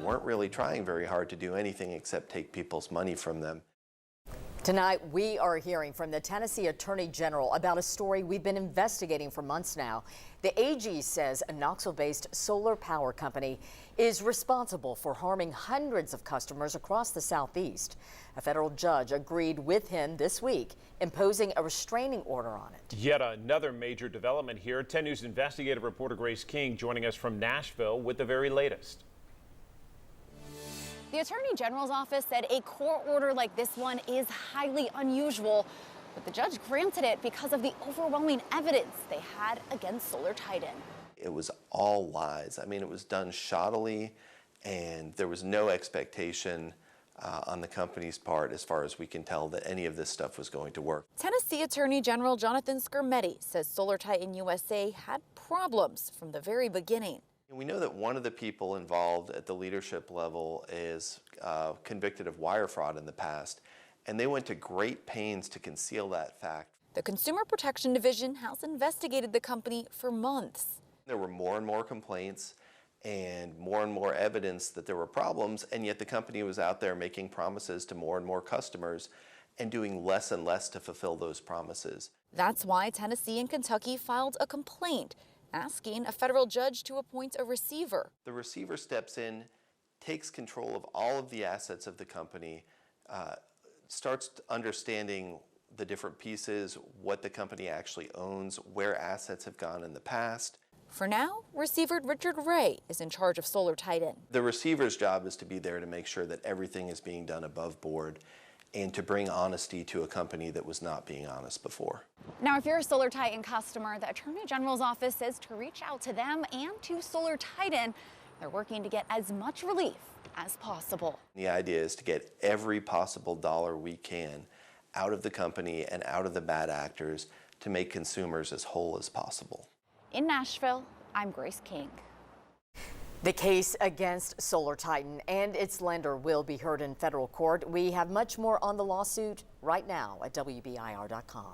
weren't really trying very hard to do anything except take people's money from them. Tonight, we are hearing from the Tennessee Attorney General about a story we've been investigating for months now. The AG says a Knoxville-based solar power company is responsible for harming hundreds of customers across the Southeast. A federal judge agreed with him this week, imposing a restraining order on it. Yet another major development here. 10 News investigative reporter Grace King joining us from Nashville with the very latest. The Attorney General's office said a court order like this one is highly unusual, but the judge granted it because of the overwhelming evidence they had against Solar Titan. It was all lies. I mean, it was done shoddily, and there was no expectation on the company's part, as far as we can tell, that any of this stuff was going to work. Tennessee Attorney General Jonathan Skrmetti says Solar Titan USA had problems from the very beginning. We know that one of the people involved at the leadership level is convicted of wire fraud in the past, and they went to great pains to conceal that fact. The Consumer Protection Division has investigated the company for months. There were more and more complaints and more evidence that there were problems, and yet the company was out there making promises to more and more customers and doing less and less to fulfill those promises. That's why Tennessee and Kentucky filed a complaint asking a federal judge to appoint a receiver. The receiver steps in, takes control of all of the assets of the company, starts understanding the different pieces, what the company actually owns, where assets have gone in the past. For now, receiver Richard Ray is in charge of Solar Titan. The receiver's job is to be there to make sure that everything is being done above board and to bring honesty to a company that was not being honest before. Now, if you're a Solar Titan customer, the Attorney General's office says to reach out to them and to Solar Titan. They're working to get as much relief as possible. The idea is to get every possible dollar we can out of the company and out of the bad actors to make consumers as whole as possible. In Nashville, I'm Grace King. The case against Solar Titan and its lender will be heard in federal court. We have much more on the lawsuit right now at WBIR.com.